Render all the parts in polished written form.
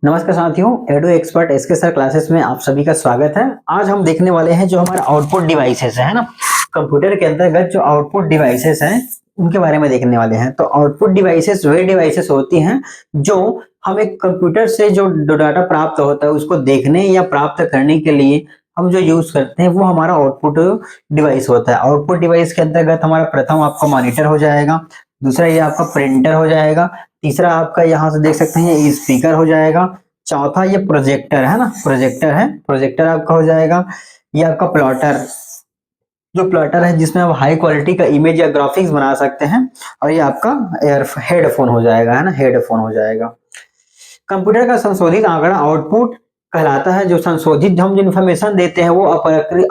नमस्कार साथियों, एडो expert SK sir classes में आप सभी का स्वागत है। आज हम देखने वाले हैं जो हमारा आउटपुट डिवाइसेस है ना, कंप्यूटर के अंतर्गत जो आउटपुट डिवाइसेस हैं उनके बारे में देखने वाले हैं। तो आउटपुट डिवाइसेस वे डिवाइसेस होती हैं जो हम एक कंप्यूटर से जो डाटा प्राप्त होता है उसको देखने या प्राप्त करने के लिए हम जो यूज करते हैं वो हमारा आउटपुट डिवाइस होता है। आउटपुट डिवाइस के अंतर्गत हमारा प्रथम आपका मॉनिटर हो जाएगा, दूसरा ये आपका प्रिंटर हो जाएगा, तीसरा आपका यहाँ से देख सकते हैं ये स्पीकर हो जाएगा, चौथा ये प्रोजेक्टर है ना, प्रोजेक्टर है, प्रोजेक्टर आपका हो जाएगा। ये आपका प्लॉटर, जो प्लॉटर है जिसमें आप हाई क्वालिटी का इमेज या ग्राफिक्स बना सकते हैं। और ये आपका हेडफोन हो जाएगा है ना, हेडफोन हो जाएगा। कंप्यूटर का संशोधित आंकड़ा आउटपुट कहलाता है। जो संशोधित हम जो इन्फॉर्मेशन देते हैं वो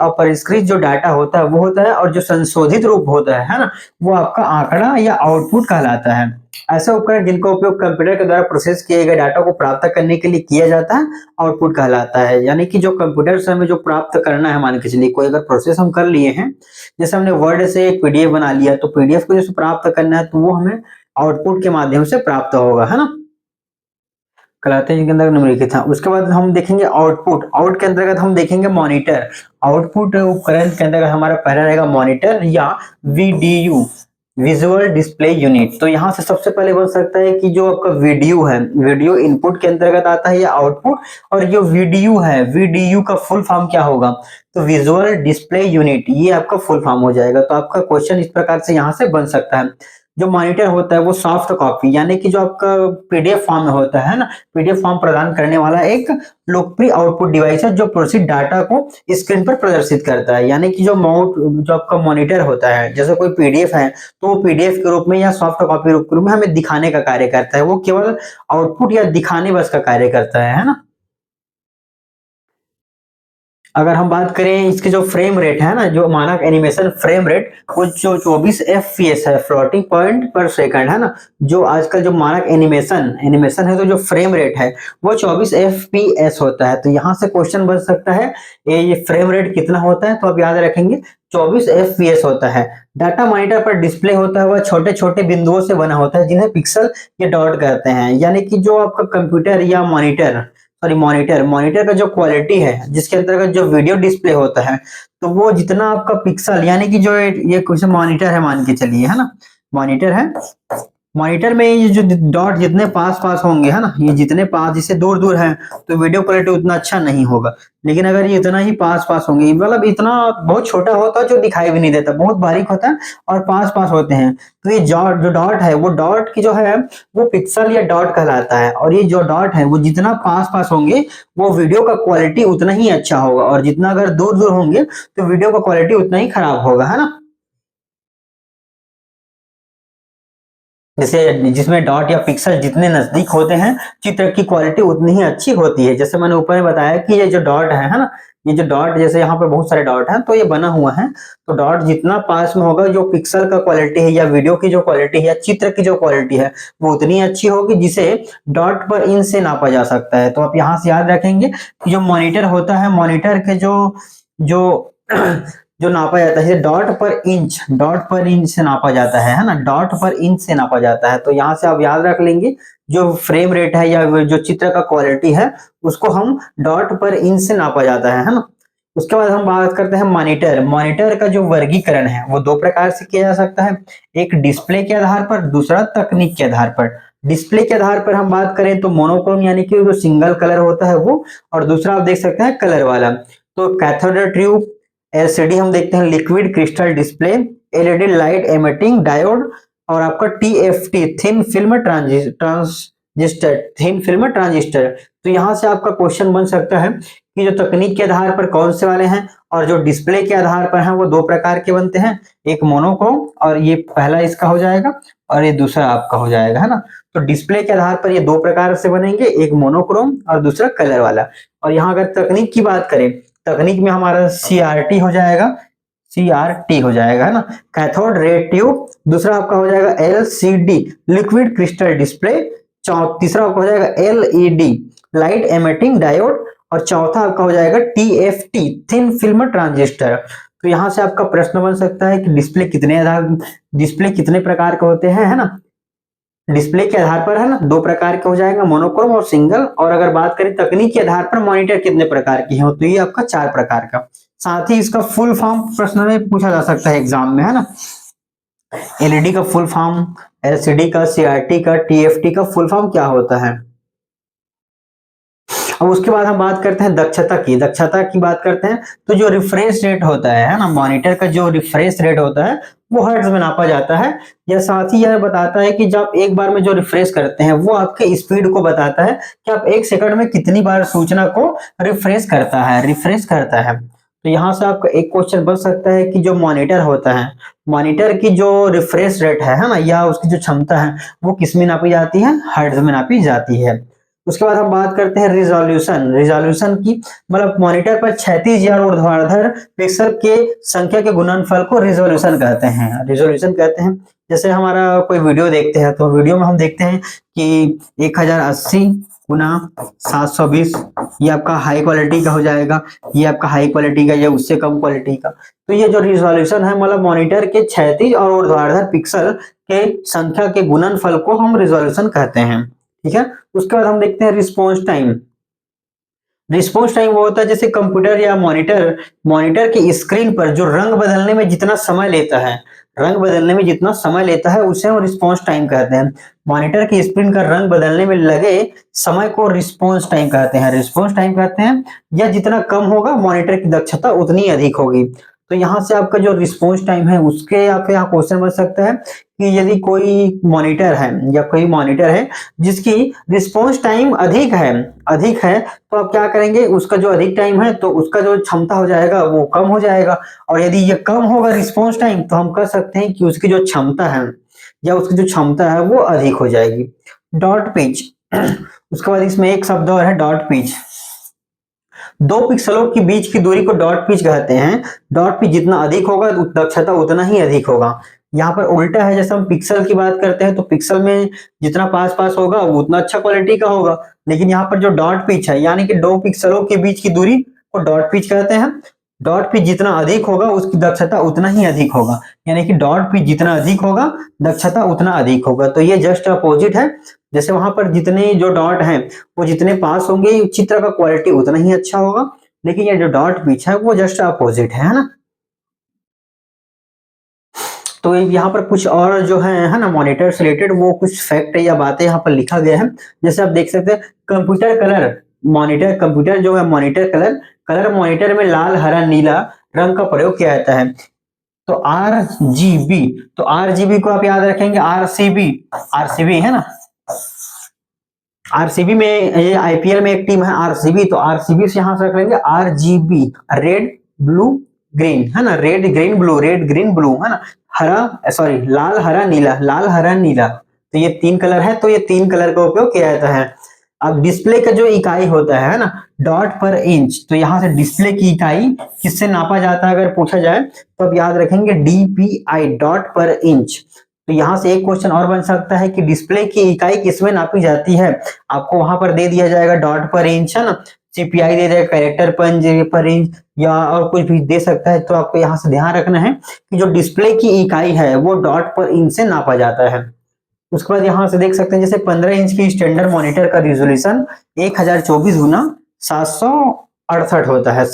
अपरिष्कृत जो डाटा होता है वो होता है, और जो संशोधित रूप होता है ना, वो आपका आंकड़ा या आउटपुट कहलाता है। ऐसे उपकरण जिनका उपयोग कंप्यूटर के द्वारा प्रोसेस किए गए डाटा को प्राप्त करने के लिए किया जाता है आउटपुट कहलाता है। यानी कि जो कंप्यूटर से हमें जो प्राप्त करना है, मान के चलिए कोई अगर प्रोसेस हम कर लिए हैं, जैसे हमने वर्ड से एक पीडीएफ बना लिया, तो पीडीएफ को जैसे प्राप्त करना है तो वो हमें आउटपुट के माध्यम से प्राप्त होगा है ना, कहलाते हैं जिनके अंदर निम्नलिखित है। उसके बाद हम देखेंगे आउटपुट, आउट के अंतर्गत हम देखेंगे मॉनिटर। आउटपुट उपकरण के अंतर्गत हमारा पहला रहेगा मॉनिटर या वीडीयू, विजुअल डिस्प्ले यूनिट। तो यहाँ से सबसे पहले बन सकता है कि जो आपका वीडियो है, वीडियो इनपुट के अंतर्गत आता है या आउटपुट, और जो वीडियो है, वीडियो का फुल फॉर्म क्या होगा, तो विजुअल डिस्प्ले यूनिट, ये आपका फुल फॉर्म हो जाएगा। तो आपका क्वेश्चन इस प्रकार से यहाँ से बन सकता है। जो मॉनिटर होता है वो सॉफ्ट कॉपी, यानी कि जो आपका पीडीएफ फॉर्म में होता है ना, पीडीएफ फॉर्म प्रदान करने वाला एक लोकप्रिय आउटपुट डिवाइस है जो प्रोसेस डाटा को स्क्रीन पर प्रदर्शित करता है। यानी कि जो आपका मॉनिटर होता है, जैसे कोई पीडीएफ है तो वो पीडीएफ के रूप में या सॉफ्ट कॉपी रूप के रूप में हमें दिखाने का कार्य करता है, वो केवल आउटपुट या दिखाने बस का कार्य करता है ना। अगर हम बात करें इसके जो फ्रेम रेट है ना, जो मानक एनिमेशन फ्रेम रेट, वो जो 24 एफपीएस है, फ्लोटिंग पॉइंट पर सेकंड है ना। जो आजकल जो मानक एनिमेशन एनिमेशन है तो जो फ्रेम रेट है वो 24 एफपीएस होता है। तो यहाँ से क्वेश्चन बन सकता है ये फ्रेम रेट कितना होता है, तो आप याद रखेंगे 24 एफपीएस होता है। डाटा मॉनिटर पर डिस्प्ले होता है वह छोटे छोटे बिंदुओं से बना होता है जिन्हें पिक्सल या डॉट कहते हैं। यानी कि जो आपका कंप्यूटर या मॉनिटर, सॉरी मॉनिटर, मॉनिटर का जो क्वालिटी है जिसके अंतर्गत जो वीडियो डिस्प्ले होता है, तो वो जितना आपका पिक्सल, यानी कि जो ये कुछ मॉनिटर है मान के चलिए है ना, मॉनिटर है, मॉनिटर में ये जो डॉट जितने पास पास होंगे है ना, ये जितने पास, जिससे दूर दूर है तो वीडियो क्वालिटी उतना अच्छा नहीं होगा। लेकिन अगर ये इतना ही पास पास होंगे, मतलब इतना बहुत छोटा होता है जो दिखाई भी नहीं देता, बहुत बारीक होता है और पास पास होते हैं, तो ये जो डॉट है वो डॉट की जो है वो पिक्सल या डॉट कहलाता है। और ये जो डॉट है वो जितना पास पास होंगे वो वीडियो का क्वालिटी उतना ही अच्छा होगा, और जितना अगर दूर दूर होंगे तो वीडियो का क्वालिटी उतना ही खराब होगा है ना। जैसे जिसमें डॉट या पिक्सल जितने नजदीक होते हैं चित्र की क्वालिटी उतनी ही अच्छी होती है। जैसे मैंने ऊपर में बताया कि ये जो डॉट है ना, ये जो डॉट, जैसे यहाँ पे बहुत सारे डॉट हैं तो ये बना हुआ है, तो डॉट जितना पास में होगा जो पिक्सल का क्वालिटी है या वीडियो की जो क्वालिटी है या चित्र की जो क्वालिटी है वो उतनी अच्छी होगी, जिसे डॉट पर इंच से नापा जा सकता है। तो आप यहाँ से याद रखेंगे कि जो मॉनिटर होता है, मॉनिटर के जो जो जो नापा जाता है डॉट पर इंच, डॉट पर इंच से नापा जाता है ना, डॉट पर इंच से नापा जाता है। तो यहाँ से आप याद रख लेंगे जो फ्रेम रेट है या जो चित्र का क्वालिटी है उसको हम डॉट पर इंच से नापा जाता है ना। उसके बाद हम बात करते हैं मॉनिटर। मॉनिटर का जो वर्गीकरण है वो दो प्रकार से किया जा सकता है, एक डिस्प्ले के आधार पर, दूसरा तकनीक के आधार पर। डिस्प्ले के आधार पर हम बात करें तो मोनोक्रोम, यानी कि जो सिंगल कलर होता है वो, और दूसरा आप देख सकते हैं कलर वाला। तो कैथोड ट्यूब, एलसीडी हम देखते हैं liquid crystal display, LED light emitting diode, और आपका TFT thin film transistor, thin film transistor. तो यहाँ से आपका क्वेश्चन बन सकता है कि जो तकनीक के आधार पर कौन से वाले हैं और जो डिस्प्ले के आधार पर हैं वो दो प्रकार के बनते हैं, एक मोनोक्रोम, और ये पहला इसका हो जाएगा और ये दूसरा आपका हो जाएगा है ना। तो डिस्प्ले के आधार पर ये दो प्रकार से बनेंगे, एक मोनोक्रोम और दूसरा कलर वाला। और यहाँ अगर तकनीक की बात करें, तकनीक में हमारा सीआरटी हो जाएगा, सीआरटी हो जाएगा है ना, कैथोड रे ट्यूब। दूसरा आपका हो जाएगा एलसीडी, लिक्विड क्रिस्टल डिस्प्ले। तीसरा आपका हो जाएगा एलईडी, लाइट एमिटिंग डायोड, और चौथा आपका हो जाएगा टीएफटी, थिन फिल्म ट्रांजिस्टर। तो यहाँ से आपका प्रश्न बन सकता है कि डिस्प्ले कितने प्रकार के होते हैं है ना। डिस्प्ले के आधार पर है ना, दो प्रकार के हो जाएगा, मोनोक्रोम और सिंगल। और अगर बात करें तकनीक के आधार पर मॉनिटर कितने प्रकार की हो, तो ये आपका 4 प्रकार का। साथ ही इसका फुल फॉर्म प्रश्न में पूछा जा सकता है एग्जाम में, है ना। एलईडी का फुल फॉर्म, एलसीडी का, सीआरटी का, टीएफटी का फुल फॉर्म क्या होता है। अब उसके बाद हम बात करते हैं दक्षता की बात करते हैं। तो जो रिफ्रेश रेट होता है ना, मॉनिटर का जो रिफ्रेश रेट होता है वो हर्ट्ज में नापा जाता है। यह साथ ही यह बताता है कि जब एक बार में जो रिफ्रेश करते हैं वो आपके स्पीड को बताता है कि आप एक सेकंड में कितनी बार सूचना को रिफ्रेश करता है। तो यहाँ से आपका एक क्वेश्चन बन सकता है कि जो मॉनिटर होता है, मॉनिटर की जो रिफ्रेश रेट है ना, या उसकी जो क्षमता है वो किस में नापी जाती है, हर्ट्ज में नापी जाती है। उसके बाद हम बात करते हैं रिजोल्यूशन की, मतलब मॉनिटर पर क्षैतिज या ऊर्ध्वाधर पिक्सल के संख्या के गुणनफल को रिजोल्यूशन कहते हैं। जैसे हमारा कोई वीडियो देखते हैं तो वीडियो में हम देखते हैं कि 1080 गुना 720, ये आपका हाई क्वालिटी का हो जाएगा, ये आपका हाई क्वालिटी का, या उससे कम क्वालिटी का। तो ये जो रिजोल्यूशन है, मतलब मॉनिटर के क्षैतिज और ऊर्ध्वाधर पिक्सल के संख्या के गुणनफल को हम रिजोल्यूशन कहते हैं, ठीक है। उसके बाद हम देखते हैं रिस्पॉन्स टाइम वो होता है जैसे कंप्यूटर या मॉनिटर की स्क्रीन पर जो रंग बदलने में जितना समय लेता है उसे हम रिस्पॉन्स टाइम कहते हैं। मॉनिटर की स्क्रीन का रंग बदलने में लगे समय को रिस्पॉन्स टाइम कहते हैं। यह जितना कम होगा मॉनिटर की दक्षता उतनी अधिक होगी। तो यहाँ से आपका जो रिस्पॉन्स टाइम है उसके आप यहाँ क्वेश्चन बन सकता है कि यदि कोई मॉनिटर है जिसकी रिस्पॉन्स टाइम अधिक है, तो आप क्या करेंगे, उसका जो अधिक टाइम है तो उसका जो क्षमता हो जाएगा वो कम हो जाएगा। और यदि ये कम होगा रिस्पॉन्स टाइम, तो हम कह सकते हैं कि उसकी जो क्षमता है वो अधिक हो जाएगी। डॉट पिच उसके बाद इसमें एक शब्द और है डॉट पिच। दो पिक्सलों के बीच की दूरी को डॉट पिच कहते हैं। डॉट पिच जितना अधिक होगा दक्षता उतना ही अधिक होगा। यहाँ पर उल्टा है, जैसे हम पिक्सल की बात करते हैं तो पिक्सल में जितना पास होगा वो उतना अच्छा क्वालिटी का होगा। लेकिन यहाँ पर जो डॉट पिच है, यानी कि दो पिक्सलों के बीच की दूरी को डॉट पिच कहते हैं। डॉट पिच जितना अधिक होगा उसकी दक्षता उतना ही अधिक होगा, यानी कि डॉट पिच जितना अधिक होगा दक्षता उतना अधिक होगा। तो ये जस्ट अपोजिट है। जैसे वहां पर जितने जो डॉट हैं वो जितने पास होंगे चित्र का क्वालिटी उतना ही अच्छा होगा, लेकिन ये जो डॉट पिच है वो जस्ट अपोजिट है ना। तो यहाँ पर कुछ और जो है ना मॉनिटर से रिलेटेड वो कुछ फैक्ट या बातें यहाँ पर लिखा गया है। जैसे आप देख सकते हैं कंप्यूटर जो है मॉनिटर कलर मॉनिटर में लाल हरा नीला रंग का प्रयोग किया जाता है। तो आरजीबी को आप याद रखेंगे, आरसीबी है ना। आरसीबी में ये आईपीएल में एक टीम है आरसीबी, तो आरसीबी से यहां से रख लेंगे आरजीबी, रेड ब्लू ग्रीन है ना, रेड ग्रीन ब्लू है ना, लाल हरा नीला। तो ये 3 कलर है, तो ये 3 कलर का उपयोग किया जाता है। अब डिस्प्ले का जो इकाई होता है ना डॉट पर इंच, तो यहाँ से डिस्प्ले की इकाई किससे नापा जाता है अगर पूछा जाए तो अब याद रखेंगे डीपीआई, डॉट पर इंच। तो यहाँ से एक क्वेश्चन और बन सकता है कि डिस्प्ले की इकाई किसमें नापी जाती है। आपको वहां पर दे दिया जाएगा डॉट पर इंच है ना, सीपीआई दे देगा, कैरेक्टर पर इंच, या और कुछ भी दे सकता है। तो आपको यहाँ से ध्यान रखना है कि जो डिस्प्ले की इकाई है वो डॉट पर इंच से नापा जाता है। उसके बाद यहाँ से देख सकते हैं जैसे 15 इंच की स्टैंडर्ड मॉनिटर का रिजोल्यूशन 1024 गुना 768 होता है।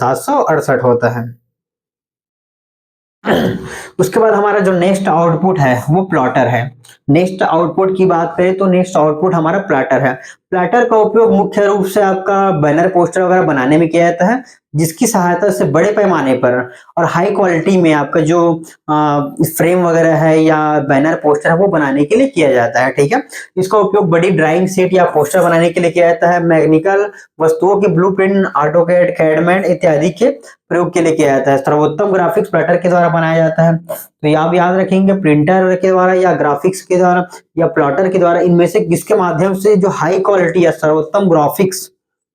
उसके बाद हमारा जो नेक्स्ट आउटपुट है वो प्लॉटर है। नेक्स्ट आउटपुट की बात करें तो नेक्स्ट आउटपुट हमारा प्लॉटर है। प्लॉटर का उपयोग मुख्य रूप से आपका बैनर पोस्टर वगैरह बनाने में किया जाता है, जिसकी सहायता से बड़े पैमाने पर और हाई क्वालिटी में आपका जो फ्रेम वगैरह है या बैनर पोस्टर है वो बनाने के लिए किया जाता है, ठीक है। इसका उपयोग बड़ी ड्राइंग शीट या पोस्टर बनाने के लिए किया जाता है। मैकेनिकल वस्तुओं के ब्लूप्रिंट, ऑटोकैड, कैडमेट इत्यादि के प्रयोग के लिए किया जाता है। सर्वोत्तम ग्राफिक्स प्लॉटर के द्वारा बनाया जाता है। तो आप याद रखेंगे प्रिंटर के द्वारा या ग्राफिक्स के द्वारा या प्लॉटर के द्वारा, इनमें से किसके माध्यम से जो हाई क्वालिटी या सर्वोत्तम ग्राफिक्स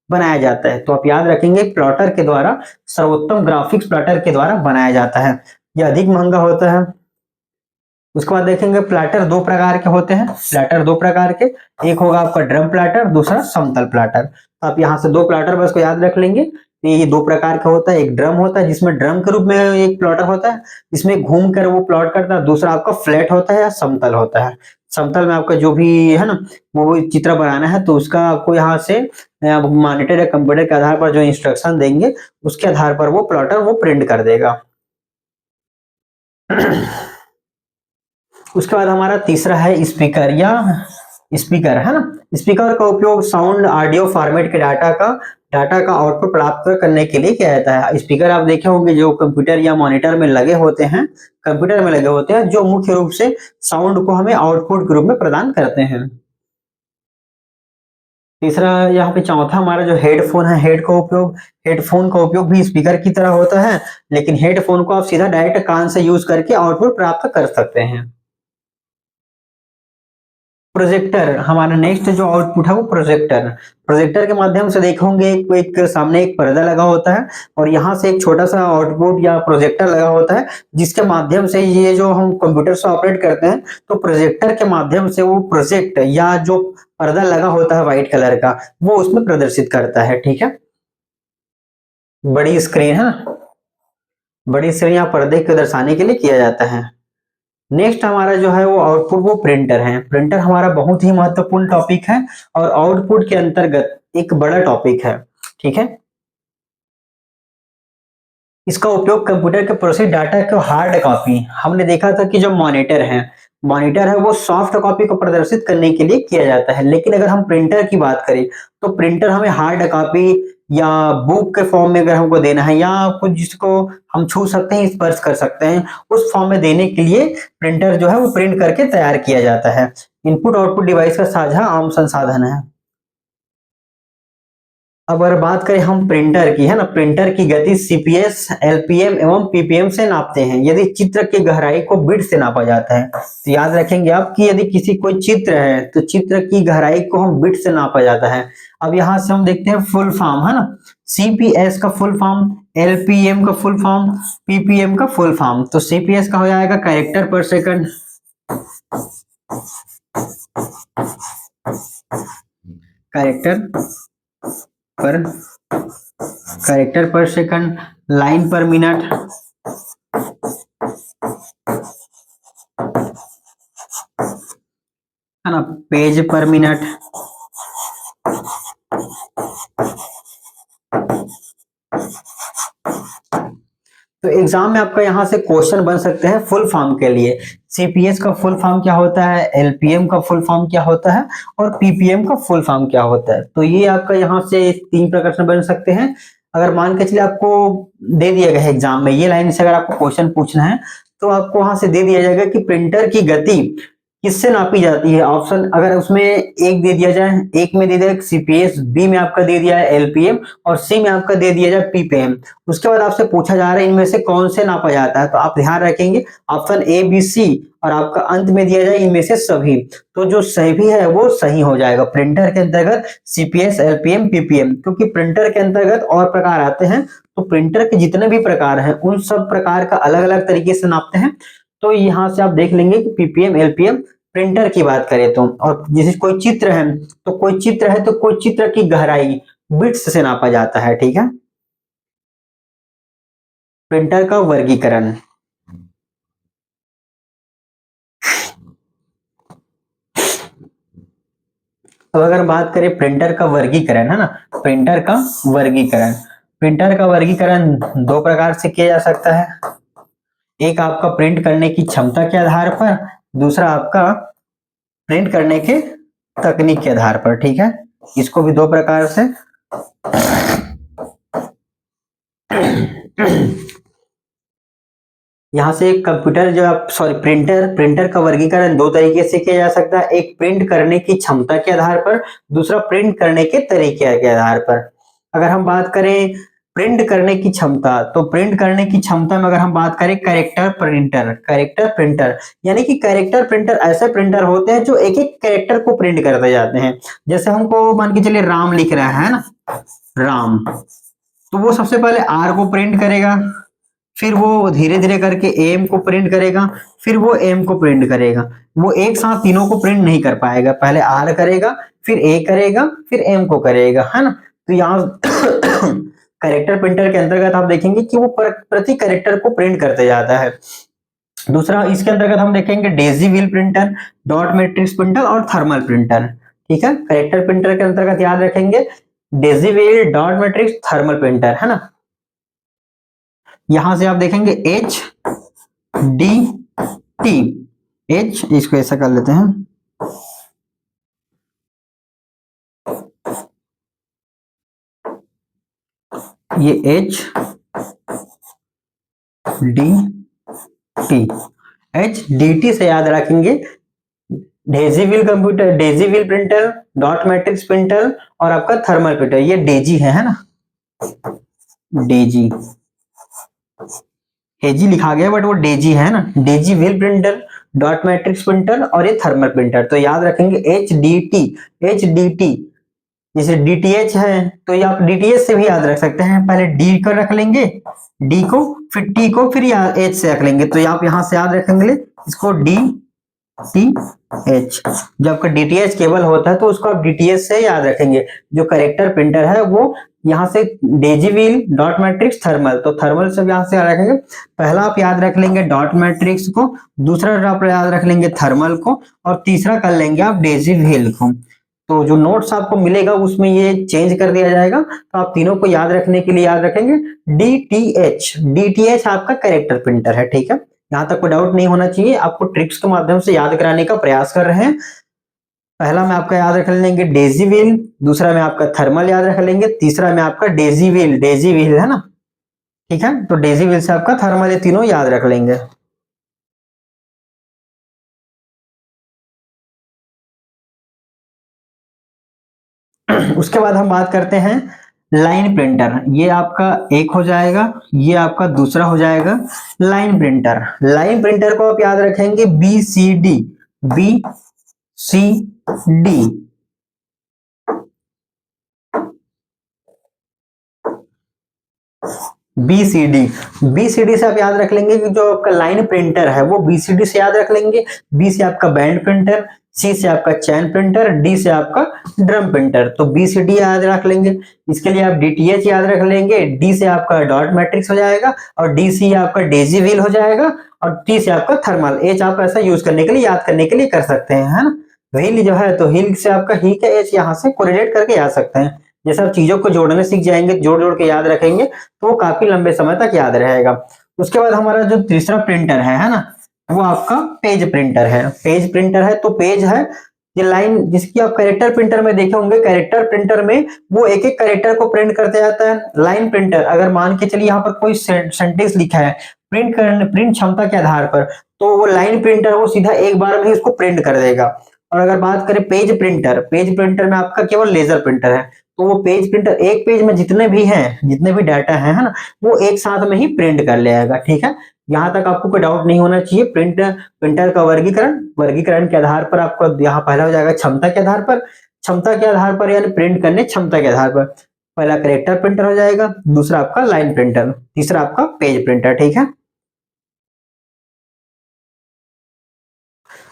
बनाया जाता है। तो आप याद रखेंगे प्लॉटर के द्वारा, सर्वोत्तम ग्राफिक्स प्लॉटर के द्वारा बनाया जाता है। यह अधिक महंगा होता है। उसके बाद देखेंगे प्लॉटर 2 प्रकार के होते हैं। एक होगा आपका ड्रम प्लॉटर, दूसरा समतल प्लॉटर। तो आप यहाँ से 2 प्लॉटर बस को याद रख लेंगे। ये 2 प्रकार का होता है। एक ड्रम होता है जिसमें ड्रम के रूप में एक प्लॉटर होता है, इसमें घूम कर वो प्लॉट करता है। दूसरा आपका फ्लैट होता है या समतल होता है। समतल में आपका जो भी है ना वो चित्र बनाना है तो उसका आपको यहाँ से मॉनिटर या कंप्यूटर के आधार पर जो इंस्ट्रक्शन देंगे उसके आधार पर वो प्लॉटर वो प्रिंट कर देगा। उसके बाद हमारा तीसरा है स्पीकर या स्पीकर है ना। स्पीकर का उपयोग साउंड ऑडियो फॉर्मेट के डाटा का आउटपुट प्राप्त करने के लिए किया जाता है। स्पीकर आप देखे होंगे जो कंप्यूटर या मॉनिटर में लगे होते हैं, कंप्यूटर में लगे होते हैं, जो मुख्य रूप से साउंड को हमें आउटपुट के रूप में प्रदान करते हैं। तीसरा यहाँ पे चौथा हमारा जो हेडफोन है, हेडफोन का उपयोग भी स्पीकर की तरह होता है, लेकिन हेडफोन को आप सीधा डायरेक्ट कान से यूज करके आउटपुट प्राप्त कर सकते हैं। प्रोजेक्टर हमारा नेक्स्ट जो आउटपुट है वो प्रोजेक्टर के माध्यम से देखोगे एक सामने एक पर्दा लगा होता है और यहाँ से एक छोटा सा आउटपुट या प्रोजेक्टर लगा होता है जिसके माध्यम से ये जो हम कंप्यूटर से ऑपरेट करते हैं तो प्रोजेक्टर के माध्यम से वो प्रोजेक्ट या जो पर्दा लगा होता है व्हाइट कलर का वो उसमें प्रदर्शित करता है। ठीक है, बड़ी स्क्रीन है ना, बड़ी स्क्रीन या पर्दे को दर्शाने के लिए किया जाता है। नेक्स्ट हमारा जो है वो आउटपुट वो प्रिंटर है। प्रिंटर हमारा बहुत ही महत्वपूर्ण टॉपिक है और आउटपुट के अंतर्गत एक बड़ा टॉपिक है। ठीक है, इसका उपयोग कंप्यूटर के प्रोसेस डाटा को हार्ड कॉपी, हमने देखा था कि जो मॉनिटर है वो सॉफ्ट कॉपी को प्रदर्शित करने के लिए किया जाता है, लेकिन अगर हम प्रिंटर की बात करें तो प्रिंटर हमें हार्ड कॉपी या बुक के फॉर्म में अगर हमको देना है या कुछ जिसको हम छू सकते हैं, स्पर्श कर सकते हैं, उस फॉर्म में देने के लिए प्रिंटर जो है वो प्रिंट करके तैयार किया जाता है। इनपुट आउटपुट डिवाइस का साझा आम संसाधन है। अब अगर बात करें हम प्रिंटर की है ना, प्रिंटर की गति सीपीएस, एलपीएम एवं पीपीएम से नापते हैं यदि चित्र की गहराई को बिट से नापा जाता है। तो याद रखेंगे आप कि यदि किसी कोई चित्र है तो चित्र की गहराई को हम बिट से नापा जाता है। अब यहां से हम देखते हैं फुल फॉर्म है ना, सीपीएस का फुल फॉर्म, एलपीएम का फुल फॉर्म, पीपीएम का फुल फॉर्म। तो सीपीएस का हो जाएगा कैरेक्टर पर सेकंड, कैरेक्टर पर कैरेक्टर पर सेकंड, लाइन पर मिनट, है ना, पेज पर मिनट, तो एग्जाम में आपका यहाँ से क्वेश्चन बन सकते हैं फुल फॉर्म के लिए। सीपीएस का फुल फॉर्म क्या होता है, एलपीएम का फुल फॉर्म क्या होता है और पीपीएम का फुल फॉर्म क्या होता है। तो ये आपका यहाँ से 3 प्रश्न बन सकते हैं। अगर मान के चलिए आपको दे दिया गया है एग्जाम में ये लाइन से अगर आपको क्वेश्चन पूछना है तो आपको वहां से दे दिया जाएगा कि प्रिंटर की गति किससे नापी जाती है। ऑप्शन अगर उसमें एक दे दिया जाए, एक में दे दिया सीपीएस, बी में आपका दे दिया है एलपीएम और सी में आपका दे दिया जाए पीपीएम। उसके बाद आपसे पूछा जा रहा है इनमें से कौन से नापा जाता है, तो आप ध्यान रखेंगे ऑप्शन ए बी सी और आपका अंत में दिया जाए इनमें से सभी। तो जो सही है वो सही हो जाएगा प्रिंटर के अंतर्गत सीपीएस, एलपीएम, पीपीएम, क्योंकि प्रिंटर के अंतर्गत और प्रकार आते हैं तो प्रिंटर के जितने भी प्रकार हैं उन सब प्रकार का अलग अलग तरीके से नापते हैं। तो यहाँ से आप देख लेंगे कि पीपीएम, एलपीएम प्रिंटर की बात करें तो, और जैसे कोई चित्र है तो कोई चित्र की गहराई बिट्स से नापा जाता है। ठीक है, प्रिंटर का वर्गीकरण, तो अगर बात करें प्रिंटर का वर्गीकरण है ना, प्रिंटर का वर्गीकरण 2 प्रकार से किया जा सकता है। एक आपका प्रिंट करने की क्षमता के आधार पर, दूसरा आपका प्रिंट करने के तकनीक के आधार पर। ठीक है, इसको भी 2 प्रकार से यहाँ से कंप्यूटर जो आप प्रिंटर का वर्गीकरण 2 तरीके से किया जा सकता है। एक प्रिंट करने की क्षमता के आधार पर, दूसरा प्रिंट करने के तरीके के आधार पर। अगर हम बात करें प्रिंट करने की क्षमता, तो प्रिंट करने की क्षमता में अगर हम बात करें कैरेक्टर प्रिंटर यानी कि कैरेक्टर प्रिंटर ऐसे प्रिंटर होते हैं जो एक एक कैरेक्टर को प्रिंट करते जाते हैं। जैसे हमको मान के चलिए राम लिख रहा है ना, राम, तो वो सबसे पहले आर को प्रिंट करेगा, फिर वो धीरे धीरे करके एम को प्रिंट करेगा, फिर वो एम को प्रिंट करेगा। वो एक साथ तीनों को प्रिंट नहीं कर पाएगा, पहले आर करेगा, फिर ए करेगा, फिर एम को करेगा, है ना। तो यहाँ कैरेक्टर प्रिंटर के अंतर्गत आप देखेंगे कि वो प्रति कैरेक्टर को प्रिंट करते जाता है। दूसरा इसके अंतर्गत हम देखेंगे Daisy wheel printer, dot matrix printer और थर्मल प्रिंटर। ठीक है, करेक्टर प्रिंटर के अंतर्गत याद रखेंगे Daisy wheel, dot matrix, thermal printer, है ना। यहां से आप देखेंगे एच डी टी, एच इसको ऐसा कर लेते हैं, ये H D T, H D T से याद रखेंगे Daisy wheel computer, Daisy wheel printer, dot matrix printer और आपका थर्मल प्रिंटर, ये डेजी है ना, डेजी, एजी लिखा गया बट वो डेजी है ना, Daisy wheel printer, dot matrix printer और ये थर्मल प्रिंटर। तो याद रखेंगे H D T, H D T, जैसे डीटीएच है तो ये आप डीटीएच से भी याद रख सकते हैं, पहले डी को रख लेंगे, डी को, फिर टी को, फिर एच से रख लेंगे, तो आप यहां से याद रखेंगे इसको डी टी एच। जब आपका डीटीएच केबल होता है तो उसको आप डीटीएच से याद रखेंगे। जो करेक्टर प्रिंटर है वो यहाँ से Daisy wheel, dot matrix, thermal, तो थर्मल से यहाँ से याद रखेंगे, पहला आप याद रख लेंगे डॉट मैट्रिक्स को, दूसरा आप याद रख लेंगे थर्मल को और तीसरा कर लेंगे आप डेजी व्हील को। तो जो नोट्स आपको मिलेगा उसमें ये चेंज कर दिया जाएगा, तो आप तीनों को याद रखने के लिए याद रखेंगे डीटीएच, डीटीएच आपका करेक्टर प्रिंटर है। ठीक है, यहाँ तक कोई डाउट नहीं होना चाहिए, आपको ट्रिक्स के माध्यम से याद कराने का प्रयास कर रहे हैं। पहला में आपका याद रख लेंगे डेजी व्हील, दूसरा में आपका थर्मल याद रख लेंगे, तीसरा में आपका डेजी व्हील, डेजी व्हील है ना। ठीक है, तो डेजी व्हील से आपका थर्मल, ये तीनों याद रख लेंगे। उसके बाद हम बात करते हैं लाइन प्रिंटर, ये आपका एक हो जाएगा, ये आपका दूसरा हो जाएगा लाइन प्रिंटर। लाइन प्रिंटर को आप याद रखेंगे B C D, B C D, BCD, BCD से आप याद रख लेंगे कि जो आपका लाइन प्रिंटर है वो बीसीडी से याद रख लेंगे। बी से आपका बैंड प्रिंटर, सी से आपका चैन प्रिंटर, डी से आपका ड्रम प्रिंटर, तो बीसीडी याद रख लेंगे। इसके लिए आप डीटीएच याद रख लेंगे, डी से आपका डॉट मैट्रिक्स हो जाएगा और डी सी आपका डेजी व्हील हो जाएगा और टी से आपका थर्मल। एच आप ऐसा यूज करने के लिए, याद करने के लिए कर सकते हैं, है ना। व्हील जो है तो व्हील से आपका ही का एच यहाँ से कोरिलेट करके आ सकते हैं। जैसे आप चीजों को जोड़ने सीख जाएंगे, जोड़ जोड़ के याद रखेंगे तो वो काफी लंबे समय तक याद रहेगा। उसके बाद हमारा जो तीसरा प्रिंटर है ना, वो आपका पेज प्रिंटर है। पेज प्रिंटर है तो पेज है ये लाइन, जिसकी आप कैरेक्टर प्रिंटर में देखे होंगे, कैरेक्टर प्रिंटर में वो एक एक कैरेक्टर को प्रिंट करते जाता है। लाइन प्रिंटर अगर मान के चलिए यहाँ पर कोई सेंटेंस लिखा है प्रिंट करने, प्रिंट क्षमता के आधार पर, तो वो लाइन प्रिंटर वो सीधा एक बार में ही उसको प्रिंट कर देगा। और अगर बात करें पेज प्रिंटर, पेज प्रिंटर में आपका केवल लेजर प्रिंटर है, तो वो पेज प्रिंटर एक पेज में जितने भी हैं, जितने भी डाटा है ना, वो एक साथ में ही प्रिंट कर लेगा। ठीक है, यहाँ तक आपको कोई डाउट नहीं होना चाहिए। प्रिंटर का वर्गीकरण, वर्गीकरण के आधार पर आपको यहाँ पहला हो जाएगा क्षमता के आधार पर, क्षमता के आधार पर यानी प्रिंट करने क्षमता के आधार पर पहला करेक्टर प्रिंटर हो जाएगा, दूसरा आपका लाइन प्रिंटर, तीसरा आपका पेज प्रिंटर। ठीक है,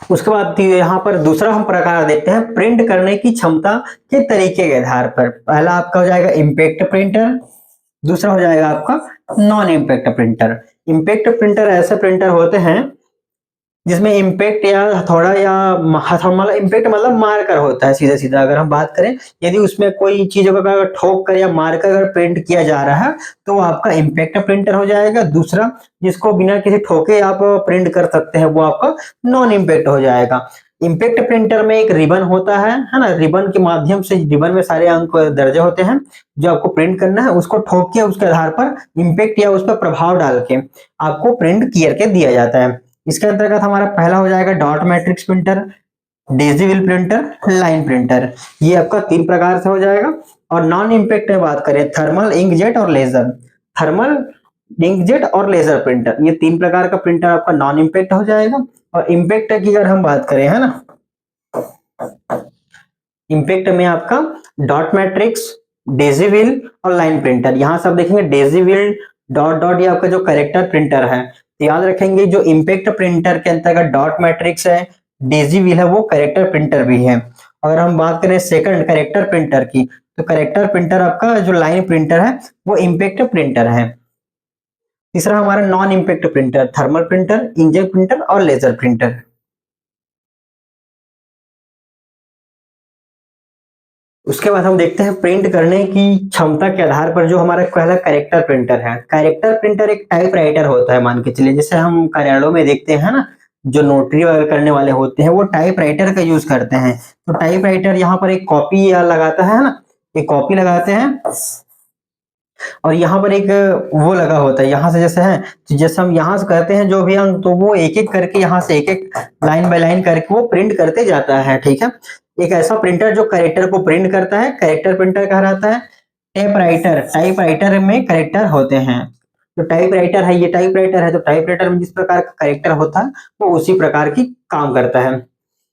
उसके बाद यहाँ पर दूसरा हम प्रकार देखते हैं प्रिंट करने की क्षमता के तरीके के आधार पर। पहला आपका हो जाएगा इम्पैक्ट प्रिंटर, दूसरा हो जाएगा आपका non impact printer. Impact printer ऐसे प्रिंटर होते हैं जिसमें इम्पैक्ट या हथौड़ा या मतलब इम्पैक्ट मतलब मार कर होता है, सीधा सीधा अगर हम बात करें, यदि उसमें कोई चीजों का अगर ठोक कर या मार कर अगर प्रिंट किया जा रहा है तो वो आपका इम्पैक्ट प्रिंटर हो जाएगा। दूसरा जिसको बिना किसी ठोके आप प्रिंट कर सकते हैं वो आपका नॉन इम्पैक्ट हो जाएगा। इम्पैक्ट प्रिंटर में एक रिबन होता है ना, रिबन के माध्यम से, रिबन में सारे अंक दर्ज होते हैं, जो आपको प्रिंट करना है उसको ठोक के उसके आधार पर इम्पैक्ट या उस पर प्रभाव डाल के आपको प्रिंट करके दिया जाता है। इसके अंतर्गत हमारा पहला हो जाएगा dot matrix printer, Daisy wheel printer, line printer, ये आपका तीन प्रकार से हो जाएगा। और नॉन इम्पैक्ट में बात करें थर्मल, इंकजेट और लेजर, थर्मल, इंकजेट और लेजर प्रिंटर, ये तीन प्रकार का प्रिंटर आपका नॉन इम्पैक्ट हो जाएगा। और इम्पैक्ट की अगर हम बात करें, है ना, इम्पैक्ट में आपका डॉट मैट्रिक्स, डेजी व्हील और लाइन प्रिंटर। यहां से आप देखेंगे डेजी व्हील डॉट डॉट, ये आपका जो करेक्टर प्रिंटर है, तो याद रखेंगे जो इम्पैक्ट प्रिंटर के अंतर्गत डॉट मैट्रिक्स है, डेजी व्हील है, वो करेक्टर प्रिंटर भी है। अगर हम बात करें सेकंड करेक्टर प्रिंटर की, तो करेक्टर प्रिंटर आपका जो लाइन प्रिंटर है वो इम्पैक्ट प्रिंटर है। तीसरा हमारा non impact printer, thermal printer, inkjet printer और लेजर प्रिंटर। उसके बाद हम देखते हैं प्रिंट करने की क्षमता के आधार पर जो हमारा पहला कैरेक्टर प्रिंटर है। कैरेक्टर प्रिंटर एक टाइप राइटर होता है, मान के चलिए जैसे हम कार्यालयों में देखते हैं ना, जो नोटरी वगैरह करने वाले होते हैं वो टाइप राइटर का यूज करते हैं। तो टाइप राइटर यहाँ पर एक कॉपी लगाता है ना, एक कॉपी लगाते हैं और यहाँ पर एक वो लगा होता है, यहाँ से जैसे है, तो जैसे हम यहाँ से करते हैं जो भी हम, तो वो एक एक करके यहाँ से एक एक लाइन बाय लाइन करके वो प्रिंट करते जाता है। ठीक है, एक ऐसा प्रिंटर जो कैरेक्टर को प्रिंट करता है, कैरेक्टर प्रिंटर कहलाता है। टाइप राइटर, टाइप राइटर में कैरेक्टर होते हैं। तो टाइप राइटर है, ये टाइप राइटर है, तो टाइप राइटर में जिस प्रकार का कैरेक्टर होता है वो उसी प्रकार की काम करता है।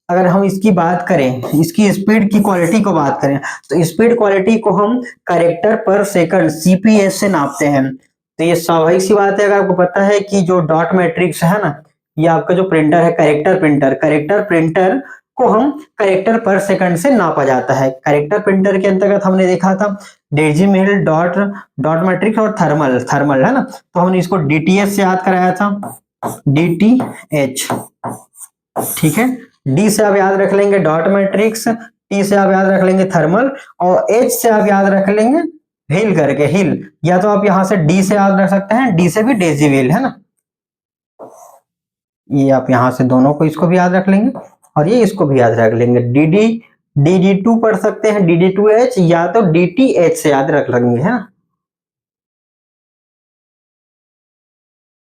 अगर हम इसकी बात करें, इसकी स्पीड की क्वालिटी को बात करें, तो स्पीड क्वालिटी को हम कैरेक्टर पर सेकंड सीपीएस से नापते हैं। तो ये स्वाभाविक सी बात है, अगर आपको पता है कि जो डॉट मैट्रिक्स है ना, ये आपका जो प्रिंटर है कैरेक्टर प्रिंटर, कैरेक्टर प्रिंटर को हम कैरेक्टर पर सेकंड से नापा जाता है। कैरेक्टर प्रिंटर के अंतर्गत हमने देखा था डेसिमल, डॉट, डॉट मैट्रिक्स और थर्मल, थर्मल है ना, तो हमने इसको डीटीएच से याद कराया था, डीटीएच। ठीक है, डी से आप याद रख लेंगे डॉट मैट्रिक्स, टी से आप याद रख लेंगे थर्मल और एच से आप याद रख लेंगे हिल करके, हिल, या तो आप यहां से डी से याद रख सकते हैं, डी से भी डेसिबल है ना, ये आप यहां से दोनों को, इसको भी याद रख लेंगे और ये इसको भी याद रख लेंगे। डी डी टू पढ़ सकते हैं, डी टू एच, या तो डी टी एच से याद रख लेंगे, है ना।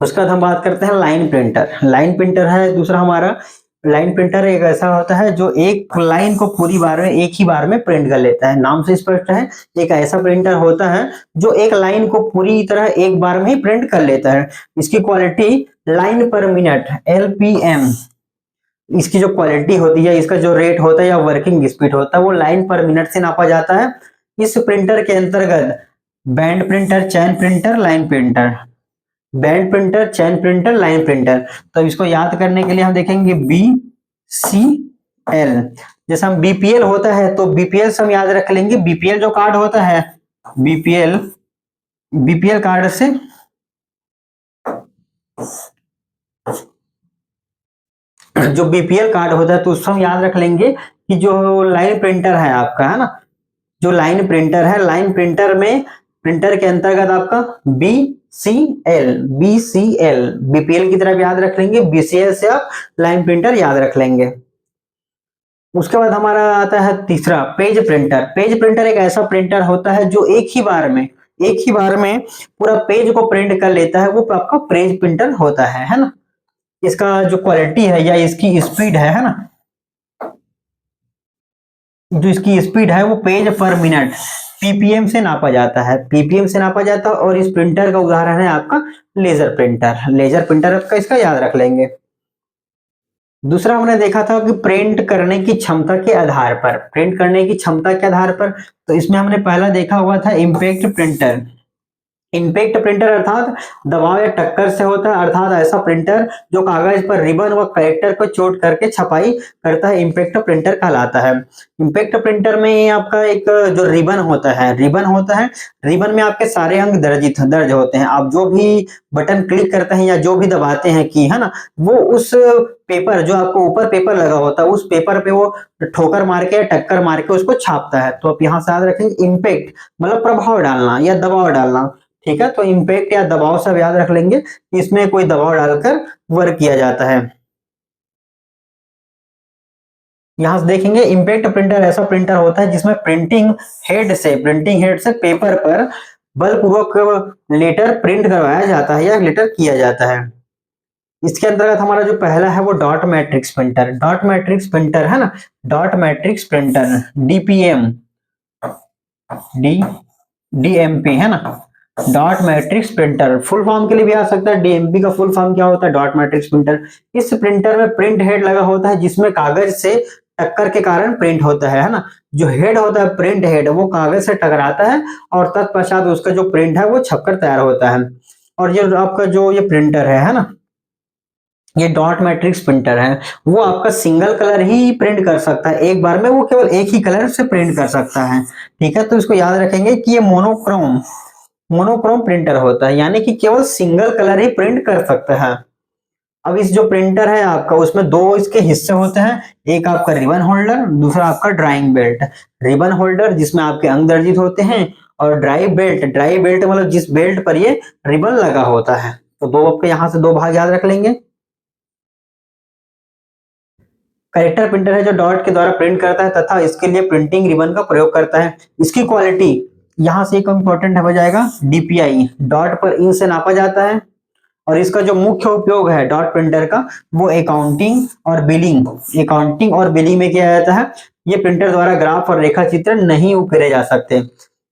उसके बाद हम बात करते हैं लाइन प्रिंटर। लाइन प्रिंटर है दूसरा हमारा। लाइन प्रिंटर एक ऐसा होता है जो एक लाइन को पूरी बार में, एक ही बार में प्रिंट कर लेता है, नाम से स्पष्ट है, एक ऐसा प्रिंटर होता है जो एक लाइन को पूरी तरह एक बार में ही प्रिंट कर लेता है। इसकी क्वालिटी लाइन पर मिनट, एलपीएम, इसकी जो क्वालिटी होती है, इसका जो रेट होता है या वर्किंग स्पीड होता है, वो लाइन पर मिनट से नापा जाता है। इस प्रिंटर के अंतर्गत band printer, chain printer, line printer, band printer, chain printer, line printer. तो इसको याद करने के लिए हम देखेंगे बी सी एल। जैसे हम बीपीएल होता है तो बीपीएल से हम याद रख लेंगे, बीपीएल जो कार्ड होता है, बीपीएल, बीपीएल कार्ड से जो बीपीएल कार्ड होता है तो उसको हम याद रख लेंगे कि जो लाइन प्रिंटर है आपका, है ना, जो लाइन प्रिंटर है, लाइन प्रिंटर में प्रिंटर के अंतर्गत आपका B C L, B C L, BPL की तरफ याद रख लेंगे, बीसीएल से आप लाइन प्रिंटर याद रख लेंगे। उसके बाद हमारा आता है तीसरा पेज प्रिंटर। पेज प्रिंटर एक ऐसा प्रिंटर होता है जो एक ही बार में, एक ही बार में पूरा पेज को प्रिंट कर लेता है, वो आपका पेज प्रिंटर होता है ना। इसका जो क्वालिटी है या इसकी स्पीड है ना, जो इसकी स्पीड है वो पेज पर मिनट पीपीएम से नापा जाता है, पीपीएम से नापा जाता है। और इस प्रिंटर का उदाहरण है आपका लेजर प्रिंटर, लेजर प्रिंटर आपका इसका याद रख लेंगे। दूसरा हमने देखा था कि प्रिंट करने की क्षमता के आधार पर, प्रिंट करने की क्षमता के आधार पर, तो इसमें हमने पहला देखा हुआ था इम्पैक्ट प्रिंटर। इम्पैक्ट प्रिंटर अर्थात दबाव या टक्कर से होता है, अर्थात ऐसा प्रिंटर जो कागज पर रिबन व कैरेक्टर को चोट करके छपाई करता है, इम्पैक्ट प्रिंटर कहलाता है। इम्पैक्ट प्रिंटर में आपका एक जो रिबन होता है, रिबन होता है, रिबन में आपके सारे अंक दर्ज होते हैं। आप जो भी बटन क्लिक करते हैं या जो भी दबाते हैं की, है ना, वो उस पेपर, जो आपको ऊपर पेपर लगा होता है, उस पेपर पे वो ठोकर मार के या टक्कर मार के उसको छापता है। तो आप यहाँ से याद रखेंगे इम्पैक्ट मतलब प्रभाव डालना या दबाव डालना। ठीक है, तो इम्पैक्ट या दबाव सब याद रख लेंगे, इसमें कोई दबाव डालकर वर्क किया जाता है। यहां से देखेंगे इम्पैक्ट प्रिंटर ऐसा प्रिंटर होता है जिसमें प्रिंटिंग हेड से, प्रिंटिंग हेड से पेपर पर बलपूर्वक लेटर प्रिंट करवाया जाता है या लेटर किया जाता है। इसके अंतर्गत हमारा जो पहला है वो dot matrix printer, dot matrix printer है ना, dot matrix printer, DPM, D DMP है ना, dot matrix printer. Full form के लिए भी आ सकता है, डीएमपी का फुल फॉर्म क्या होता है, डॉट मैट्रिक्स प्रिंटर। इस प्रिंटर में प्रिंट हेड लगा होता है जिसमें कागज से टक्कर के कारण प्रिंट होता है ना। जो हेड होता है, प्रिंट हेड, वो कागज से टकराता है और तत्पश्चात उसका जो प्रिंट है वो छपकर तैयार होता है। और ये आपका जो ये प्रिंटर है ना, ये डॉट मैट्रिक्स प्रिंटर है, वो आपका सिंगल कलर ही प्रिंट कर सकता है, एक बार में वो केवल एक ही कलर से प्रिंट कर सकता है। ठीक है, तो इसको याद रखेंगे कि ये मोनोक्रोम, मोनोक्रोम प्रिंटर होता है, यानी कि केवल सिंगल कलर ही प्रिंट कर सकता है। अब इस जो प्रिंटर है आपका, उसमें दो इसके हिस्से होते हैं, एक आपका रिबन होल्डर, दूसरा आपका ड्राइंग बेल्ट। रिबन होल्डर जिसमें आपके अंक दर्जित होते हैं, और ड्राई बेल्ट मतलब जिस बेल्ट पर ये रिबन लगा होता है। तो दो आपके यहाँ से दो भाग याद रख लेंगे। करेक्टर प्रिंटर है जो डॉट के द्वारा प्रिंट करता है तथा इसके लिए प्रिंटिंग रिबन का प्रयोग करता है। इसकी क्वालिटी यहाँ से एक इम्पोर्टेंट हो जाएगा, डीपीआई, डॉट पर इंच से नापा जाता है। और इसका जो मुख्य उपयोग है डॉट प्रिंटर का, वो अकाउंटिंग और बिलिंग में किया जाता है। ये प्रिंटर द्वारा ग्राफ और रेखा चित्र नहीं उकेरे जा सकते।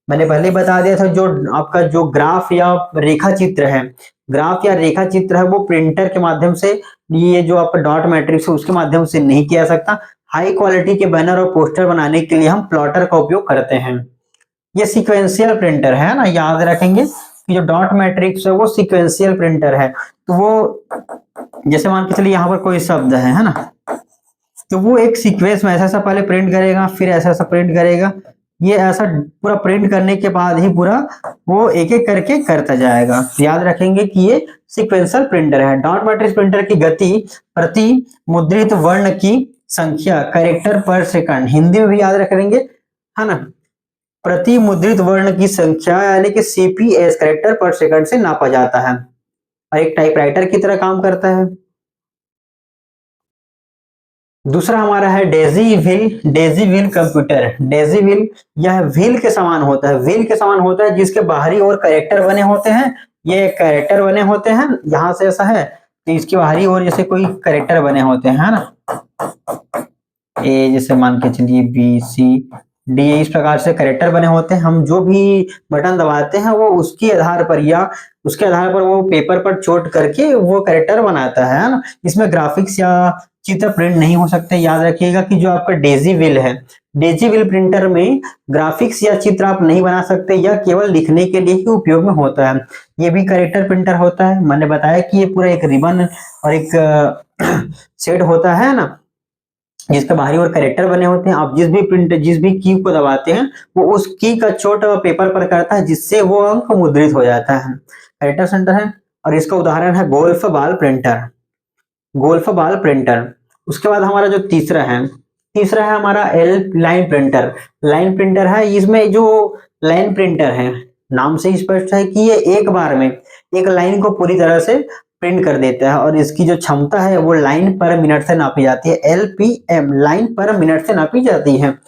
मैंने पहले बता दिया था, जो आपका जो ग्राफ या रेखा चित्र है, ग्राफ या रेखा चित्र है, वो प्रिंटर के माध्यम से, ये जो आपका डॉट मैट्रिक्स है उसके माध्यम से नहीं किया जा सकता। हाई क्वालिटी के बैनर और पोस्टर बनाने के लिए हम प्लॉटर का उपयोग करते हैं। ये सीक्वेंशियल प्रिंटर है ना, याद रखेंगे कि जो डॉट मैट्रिक्स है वो सीक्वेंशियल प्रिंटर है। तो वो जैसे मान के चलिए यहाँ पर कोई शब्द है ना, तो वो एक सीक्वेंस में ऐसा ऐसा पहले प्रिंट करेगा, फिर ऐसा ऐसा प्रिंट करेगा। ये ऐसा पूरा प्रिंट करने के बाद ही पूरा वो एक एक करके करता जाएगा। याद रखेंगे कि ये सीक्वेंशियल प्रिंटर है। डॉट मैट्रिक्स प्रिंटर की गति प्रति मुद्रित वर्ण की संख्या, कैरेक्टर पर सेकंड, हिंदी में भी याद रखेंगे, है ना, प्रति मुद्रित वर्ण की संख्या यानी कि सीपीएस, कैरेक्टर पर सेकंड से नापा जाता है और एक टाइपराइटर की तरह काम करता है। दूसरा हमारा है Daisy wheel computer. Daisy wheel, यह व्हील के समान होता है, व्हील के समान होता है जिसके बाहरी ओर कैरेक्टर बने होते हैं। ये कैरेक्टर बने होते हैं, यहां से ऐसा है तो इसकी बाहरी ओर जैसे कोई कैरेक्टर बने होते हैं, है ना, ए जैसे मान के चलिए बी सी डी, इस प्रकार से कैरेक्टर बने होते हैं। हम जो भी बटन दबाते हैं वो उसके आधार पर या उसके आधार पर वो पेपर पर चोट करके वो कैरेक्टर बनाता है ना। इसमें ग्राफिक्स या चित्र प्रिंट नहीं हो सकते। याद रखिएगा कि जो आपका डेजी व्हील है, डेजी व्हील प्रिंटर में ग्राफिक्स या चित्र आप नहीं बना सकते, या केवल लिखने के लिए ही उपयोग में होता है। ये भी कैरेक्टर प्रिंटर होता है। मैंने बताया कि ये पूरा एक रिबन और एक सेट होता है ना, जिसके बाहरी ओर कैरेक्टर बने होते हैं। आप जिस भी की को दबाते हैं वो उस की का चोट पेपर पर करता है, जिससे वो अंक मुद्रित हो जाता है। कैरेक्टर सेंटर है। और इसका उदाहरण है गोल्फ बाल प्रिंटर। उसके बाद हमारा जो तीसरा है हमारा लाइन प्रिंटर। लाइन प्रिंटर है, इसमें जो लाइन प्रिंटर है, नाम से ही स्पष्ट है कि ये एक बार में एक लाइन को पूरी तरह से प्रिंट कर देता है, और इसकी जो क्षमता है वो लाइन पर मिनट से नापी जाती है। एलपीएम, लाइन पर मिनट से नापी जाती है।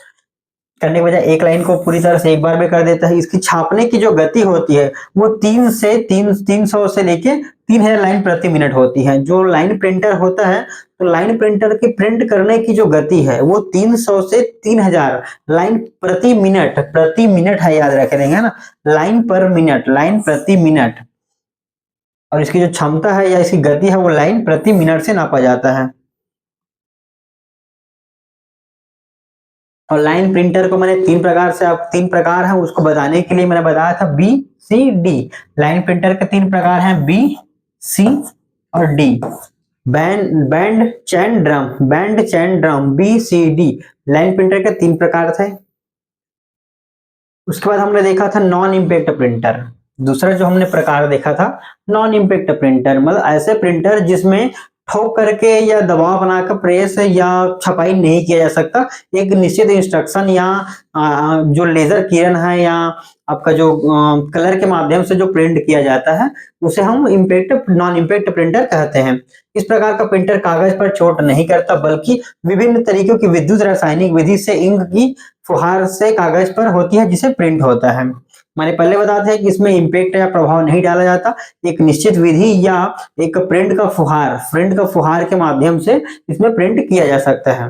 करने के बजाय एक लाइन को पूरी तरह से एक बार में कर देता है। इसकी छापने की जो गति होती है वो 300 से लेके 3000 लाइन प्रति मिनट होती है। जो लाइन प्रिंटर होता है, तो लाइन प्रिंटर की प्रिंट करने की जो गति है वो 300 से 3000 लाइन प्रति मिनट है, याद रख देंगे ना, लाइन प्रति मिनट। और इसकी जो क्षमता है या इसकी गति है वो लाइन प्रति मिनट से नापा जाता है। और लाइन प्रिंटर को मैंने तीन प्रकार है उसको बताने के लिए मैंने बताया था B C D. Line printer के तीन प्रकार हैं, बी सी और D. Band chain drum B C D, line printer के तीन प्रकार थे। उसके बाद हमने देखा था नॉन इम्पैक्ट प्रिंटर। दूसरा जो हमने प्रकार देखा था नॉन इम्पैक्ट प्रिंटर, मतलब ऐसे प्रिंटर जिसमें ठोक करके या दबाव बनाकर प्रेस या छपाई नहीं किया जा सकता। एक निश्चित इंस्ट्रक्शन या जो लेजर किरण है या आपका जो कलर के माध्यम से जो प्रिंट किया जाता है उसे हम नॉन इम्पैक्ट प्रिंटर कहते हैं। इस प्रकार का प्रिंटर कागज पर चोट नहीं करता, बल्कि विभिन्न तरीकों की विद्युत रासायनिक विधि से इंक की फुहार से कागज पर होती है, जिसे प्रिंट होता है। मैंने पहले बताया था कि इसमें इम्पैक्ट या प्रभाव नहीं डाला जाता। एक निश्चित विधि या एक प्रिंट का फुहार के माध्यम से इसमें प्रिंट किया जा सकता है।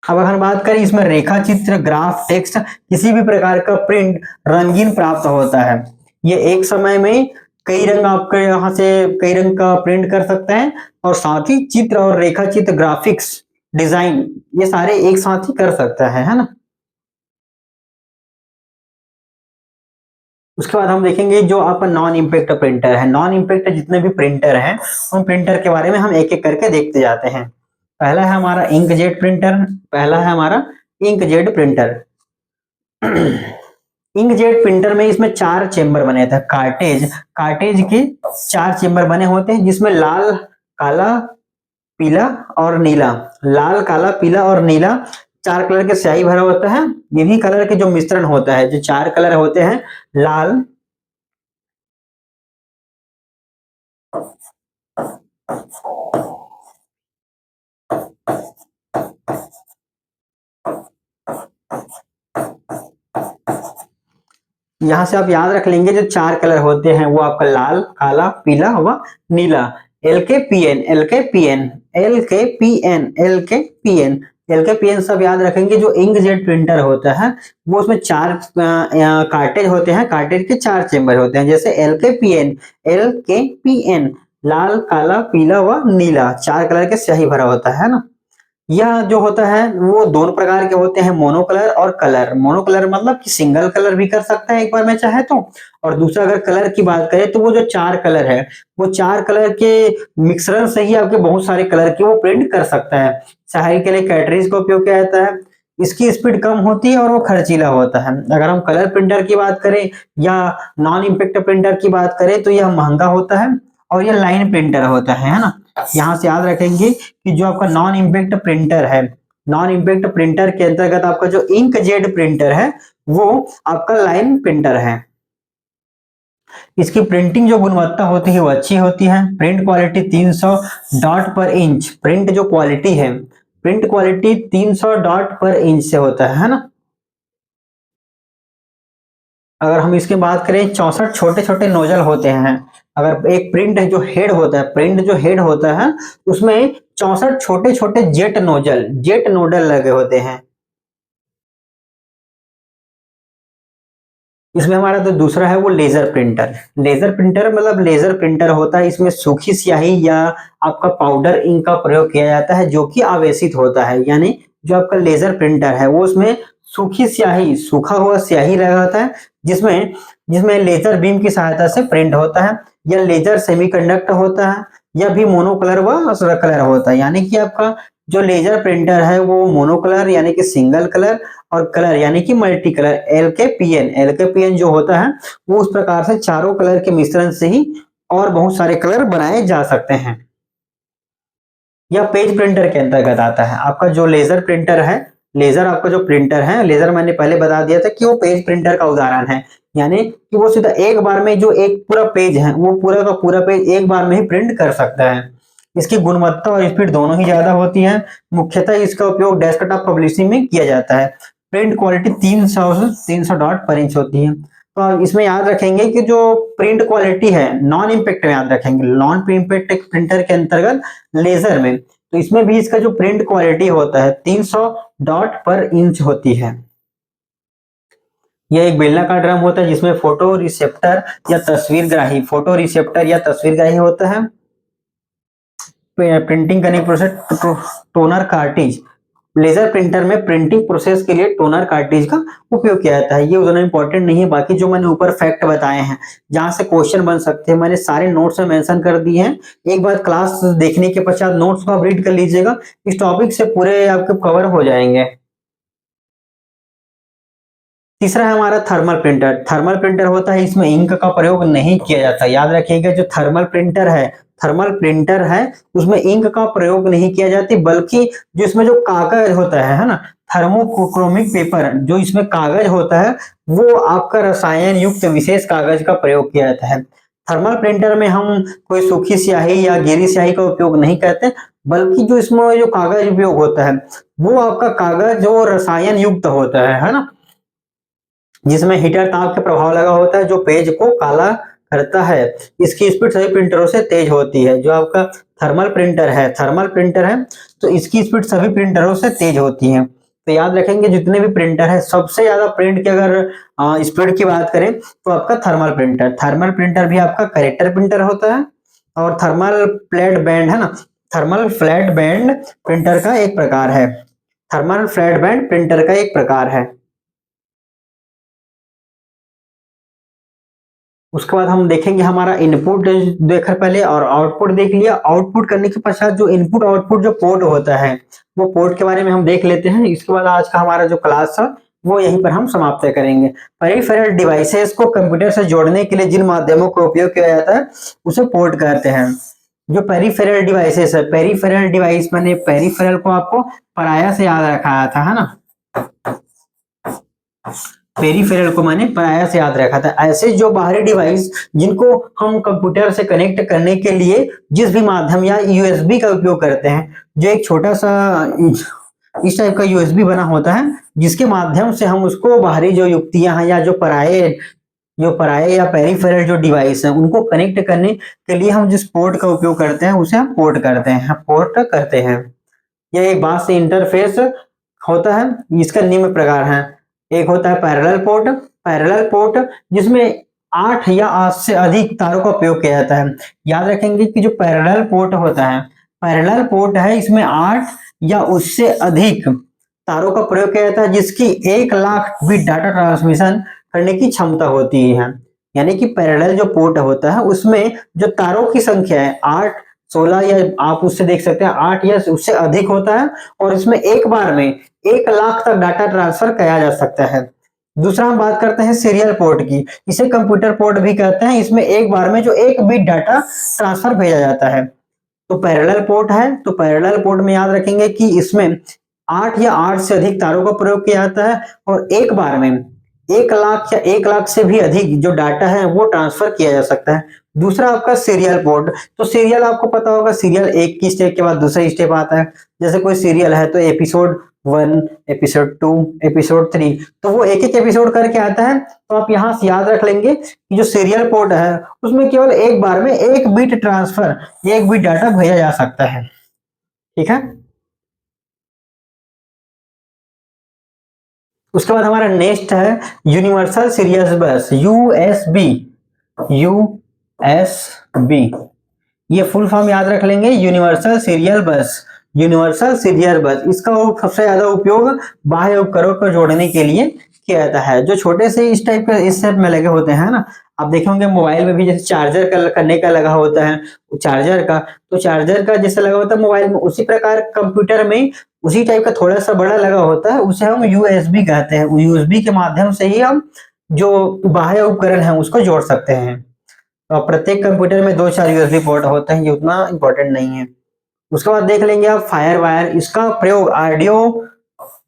अब अगर बात करें इसमें रेखा चित्र, ग्राफ, टेक्स्ट, किसी भी प्रकार का प्रिंट रंगीन प्राप्त होता है। ये एक समय में कई रंग आपके यहाँ से कई रंग का प्रिंट कर सकते हैं, और साथ ही चित्र और रेखा चित्र, ग्राफिक्स, डिजाइन, ये सारे एक साथ ही कर सकता है ना। उसके बाद हम देखेंगे जो आपका नॉन इम्पैक्ट प्रिंटर है। नॉन इम्पैक्ट जितने भी प्रिंटर हैं उन प्रिंटर के बारे में हम एक एक करके देखते जाते हैं। पहला है हमारा इंकजेट प्रिंटर। इंकजेट प्रिंटर में इसमें 4 चेंबर बने थे। कार्टेज के 4 चेंबर बने होते हैं, जिसमें लाल, काला, पीला और नीला। लाल, काला, पीला और नीला 4 कलर के स्याही भरा होता है। इन्हीं कलर के जो मिश्रण होता है, जो 4 कलर होते हैं, लाल, यहां से आप याद रख लेंगे जो 4 कलर होते हैं वो आपका लाल, काला, पीला व नीला। LKPN, LKPN, LKPN, LKPN, LKPN सब याद रखेंगे। जो इंकजेट प्रिंटर होता है वो उसमें 4 कार्टेज होते हैं, कार्टेज के 4 चेंबर होते हैं। जैसे LKPN, LKPN, लाल, काला, पीला व नीला 4 कलर के स्याही भरा होता है ना। यह जो होता है वो दोनों प्रकार के होते हैं, मोनो कलर और कलर। मोनो कलर मतलब कि सिंगल कलर भी कर सकता है एक बार में चाहे तो, और दूसरा अगर कलर की बात करें तो वो जो 4 कलर है वो 4 कलर के मिश्रण से ही आपके बहुत सारे कलर की वो प्रिंट कर सकता है। स्याही के लिए कैटरिज का उपयोग किया जाता है। इसकी स्पीड कम होती है और वो खर्चीला होता है। अगर हम कलर प्रिंटर की बात करें या नॉन इम्पैक्ट प्रिंटर की बात करें तो यह महंगा होता है और यह लाइन प्रिंटर होता है ना। यहाँ से याद रखेंगे कि जो आपका नॉन इम्पैक्ट प्रिंटर है, नॉन इम्पैक्ट प्रिंटर के अंतर्गत आपका जो इंकजेट प्रिंटर है वो आपका लाइन प्रिंटर है। इसकी प्रिंटिंग जो गुणवत्ता होती है वो अच्छी होती है। प्रिंट क्वालिटी 300 डॉट पर इंच, प्रिंट जो क्वालिटी है, प्रिंट क्वालिटी 300 डॉट पर इंच से होता है ना। अगर हम इसकी बात करें, 64 छोटे छोटे नोजल होते हैं। अगर एक प्रिंट जो हेड होता है, प्रिंट जो हेड होता है उसमें 64 छोटे छोटे जेट नोडल लगे होते हैं। इसमें हमारा जो दूसरा है वो लेजर प्रिंटर। लेजर प्रिंटर मतलब लेजर प्रिंटर होता है, इसमें सूखी स्याही या आपका पाउडर इंक का प्रयोग किया जाता है जो कि आवेशित होता है। यानी जो आपका लेजर प्रिंटर है वो उसमें सूखी स्याही, सूखा हुआ स्याही लगा होता है, जिसमें जिसमें लेजर बीम की सहायता से प्रिंट होता है। या लेजर सेमीकंडक्टर होता है, या भी मोनोकलर व कलर होता है। यानी कि आपका जो लेजर प्रिंटर है वो मोनोकलर यानी कि सिंगल कलर, और कलर यानी कि मल्टी कलर। एलकेपीएन जो होता है वो उस प्रकार से चारों कलर के मिश्रण से ही और बहुत सारे कलर बनाए जा सकते हैं। यह पेज प्रिंटर के अंतर्गत आता है। आपका जो लेजर प्रिंटर है, लेजर आपका जो प्रिंटर है, लेजर मैंने पहले बता दिया था कि वो पेज प्रिंटर का उदाहरण है। यानी कि वो सीधा एक बार में जो एक पूरा पेज है वो पूरा का पूरा पेज एक बार में ही प्रिंट कर सकता है। इसकी गुणवत्ता और स्पीड दोनों ही ज्यादा होती है। मुख्यतः इसका उपयोग डेस्कटॉप पब्लिशिंग में किया जाता है। प्रिंट क्वालिटी 300 से 300 डॉट पर इंच होती है। तो आप इसमें याद रखेंगे कि जो प्रिंट क्वालिटी है, नॉन इम्पैक्ट में याद रखेंगे, नॉन इम्पैक्ट प्रिंटर के अंतर्गत लेजर में, तो इसमें भी इसका जो प्रिंट क्वालिटी होता है 300 डॉट पर इंच होती है। यह एक बेलनाकार ड्रम होता है जिसमें फोटो रिसेप्टर या तस्वीरग्राही, फोटो रिसेप्टर या तस्वीरग्राही होता है। प्रिंटिंग करने की process toner cartridge. Laser printer में प्रिंटिंग प्रोसेस के लिए टोनर कार्टिज का उपयोग किया जाता है। ये उतना इंपॉर्टेंट नहीं है, बाकी जो मैंने ऊपर फैक्ट बताए हैं जहां से क्वेश्चन बन सकते हैं मैंने सारे नोट्स में मेंशन कर दिए हैं। एक बार क्लास देखने के पश्चात नोट्स को आप रीड कर लीजिएगा, इस टॉपिक से पूरे आपके कवर हो जाएंगे। तीसरा है हमारा थर्मल प्रिंटर। थर्मल प्रिंटर होता है, इसमें इंक का प्रयोग नहीं किया जाता। याद रखिएगा जो थर्मल प्रिंटर है उसमें इंक का प्रयोग नहीं किया जाती, बल्कि जो इसमें जो कागज होता है ना, थर्मोक्रोमिक पेपर, जो इसमें कागज होता है वो आपका रसायन युक्त विशेष कागज का प्रयोग किया जाता है। थर्मल प्रिंटर में हम कोई सूखी स्याही या गीली स्याही का उपयोग नहीं करते, बल्कि जो इसमें जो कागज उपयोग होता है वो आपका कागज जो रसायन युक्त होता है ना, जिसमें हीटर ताप के प्रभाव लगा होता है जो पेज को काला करता है। इसकी स्पीड सभी प्रिंटरों से तेज होती है। जो आपका थर्मल प्रिंटर है तो इसकी स्पीड सभी प्रिंटरों से तेज होती है। तो याद रखेंगे जितने भी प्रिंटर है सबसे ज्यादा प्रिंट की अगर स्पीड की बात करें तो आपका थर्मल प्रिंटर भी आपका करेक्टर प्रिंटर होता है। और थर्मल फ्लैट बैंड है ना, थर्मल फ्लैट बैंड प्रिंटर का एक प्रकार है। थर्मल फ्लैट बैंड प्रिंटर का एक प्रकार है। उसके बाद हम देखेंगे हमारा इनपुट देखा पहले और आउटपुट देख लिया। आउटपुट करने के पश्चात जो इनपुट आउटपुट जो पोर्ट होता है वो पोर्ट के बारे में हम देख लेते हैं। इसके बाद आज का हमारा जो क्लास था वो यहीं पर हम समाप्त करेंगे। पेरिफेरल डिवाइसेस को कंप्यूटर से जोड़ने के लिए जिन माध्यमों का उपयोग किया जाता है उसे पोर्ट कहते हैं। जो पेरिफेरल डिवाइसेस है, पेरिफेरल डिवाइस माने पेरिफेरल को आपको पराया से याद रखा था, है ना। पेरिफेरल को मैंने पराया से याद रखा था। ऐसे जो बाहरी डिवाइस जिनको हम कंप्यूटर से कनेक्ट करने के लिए जिस भी माध्यम या यूएसबी का उपयोग करते हैं, जो एक छोटा सा इस टाइप का यूएसबी बना होता है जिसके माध्यम से हम उसको बाहरी जो युक्तियां हैं या जो पराये या पेरिफेरल जो डिवाइस है उनको कनेक्ट करने के लिए हम जिस पोर्ट का उपयोग करते हैं उसे हम पोर्ट करते हैं। यह एक बात से इंटरफेस होता है। इसका निम्न प्रकार है। एक होता है पैरेलल पोर्ट जिसमें 8 या 8 से अधिक तारों का उपयोग किया जाता है। याद रखेंगे कि जो पैरेलल पोर्ट होता है, पैरेलल पोर्ट है, इसमें 8 या उससे अधिक तारों का प्रयोग किया जाता है जिसकी 1 लाख बिट डाटा ट्रांसमिशन करने की क्षमता होती है। यानी कि पैरेलल जो पोर्ट होता है उसमें जो तारों की संख्या है 8, 16 या आप उससे देख सकते हैं 8 या उससे अधिक होता है और इसमें एक बार में 1 लाख तक डाटा ट्रांसफर किया जा सकता है। दूसरा हम बात करते हैं सीरियल पोर्ट की। इसे कंप्यूटर पोर्ट भी कहते हैं। इसमें एक बार में जो 1 बिट डाटा ट्रांसफर भेजा जाता है। तो पैरेलल पोर्ट है, तो पैरेलल पोर्ट में याद रखेंगे कि इसमें 8 या 8 से अधिक तारों का प्रयोग किया जाता है और एक बार में 1 लाख या 1 लाख से भी अधिक जो डाटा है वो ट्रांसफर किया जा सकता है। दूसरा आपका सीरियल पोर्ट। तो सीरियल आपको पता होगा, सीरियल एक की स्टेप के बाद दूसरा स्टेप आता है। जैसे कोई सीरियल है तो एपिसोड 1, एपिसोड 2, एपिसोड 3, तो वो एक एक एपिसोड करके आता है। तो आप यहां से याद रख लेंगे कि जो सीरियल पोर्ट है उसमें केवल एक बार में 1 बिट ट्रांसफर, 1 बिट डाटा भेजा जा सकता है। ठीक है। उसके बाद हमारा नेक्स्ट है यूनिवर्सल सीरियल बस, यूएसबी। ये फुल फॉर्म याद रख लेंगे, यूनिवर्सल सीरियल बस। यूनिवर्सल सीरियल बस इसका सबसे ज्यादा उपयोग बाह्य उपकरणों को जोड़ने के लिए किया जाता है। जो छोटे से इस टाइप का इस टाइप में लगे होते हैं ना, आप देखेंगे मोबाइल में भी जैसे चार्जर का करने का लगा होता है, चार्जर का जैसे लगा होता है मोबाइल में, उसी प्रकार कंप्यूटर में उसी टाइप का थोड़ा सा बड़ा लगा होता है, उसे हम यूएसबी कहते हैं। यूएसबी के माध्यम से ही हम जो बाह्य उपकरण है उसको जोड़ सकते हैं। तो प्रत्येक कंप्यूटर में 2-4 यूएसबी पोर्ट होते हैं, ये उतना इंपॉर्टेंट नहीं है। उसके बाद देख लेंगे आप फायर वायर। इसका प्रयोग ऑडियो,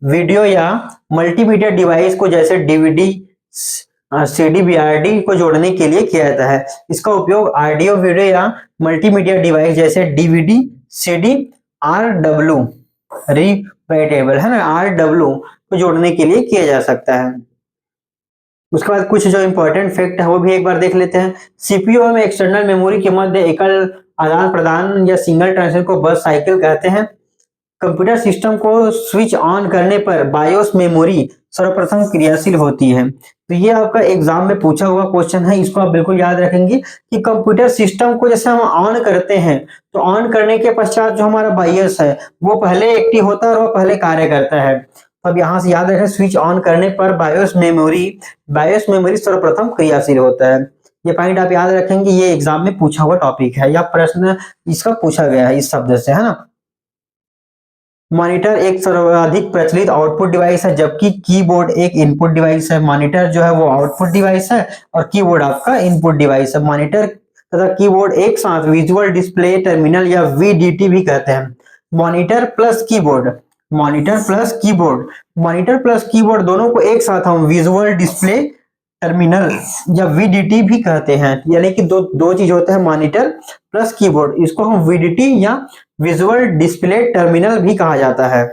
वीडियो या मल्टीमीडिया डिवाइस को जैसे डीवीडी, सीडी, बीआरडी को जोड़ने के लिए किया जाता है। इसका उपयोग ऑडियो, वीडियो या मल्टीमीडिया डिवाइस जैसे डीवीडी, सीडी, आरडब्ल्यू रीराइटेबल है ना, आरडब्ल्यू को जोड़ने के लिए किया जा सकता है। उसके बाद कुछ जो इंपॉर्टेंट फैक्ट है वो भी एक बार देख लेते हैं। सीपीयू में एक्सटर्नल मेमोरी के मध्य एकल आदान प्रदान या सिंगल ट्रांजिशन को बस साइकिल कहते हैं। कंप्यूटर सिस्टम को स्विच ऑन करने पर बायोस मेमोरी सर्वप्रथम क्रियाशील होती है। तो ये आपका एग्जाम में पूछा हुआ क्वेश्चन है, इसको आप बिल्कुल याद रखेंगे कि कंप्यूटर सिस्टम को जैसे हम ऑन करते हैं तो ऑन करने के पश्चात जो हमारा बायोस है वो पहले एक्टिव होता है और वो पहले कार्य करता है। तो अब यहाँ से याद रखें, स्विच ऑन करने पर बायोस मेमोरी सर्वप्रथम क्रियाशील होता है। ये पॉइंट आप याद रखेंगे, ये एग्जाम में पूछा हुआ टॉपिक है या प्रश्न इसका पूछा गया है इस शब्द से, है ना। मॉनिटर एक सर्वाधिक प्रचलित आउटपुट डिवाइस है जबकि कीबोर्ड एक इनपुट डिवाइस है। मॉनिटर जो है वो आउटपुट डिवाइस है और कीबोर्ड आपका इनपुट डिवाइस है। मॉनिटर तथा कीबोर्ड एक साथ विजुअल डिस्प्ले टर्मिनल या वीडीटी भी कहते हैं। मॉनिटर प्लस कीबोर्ड दोनों को एक साथ हम विजुअल डिस्प्ले टर्मिनल या वीडीटी भी कहते हैं। यानी कि दो चीज होते हैं, मॉनिटर प्लस कीबोर्ड, इसको हम वीडीटी या विजुअल डिस्प्ले टर्मिनल भी कहा जाता है।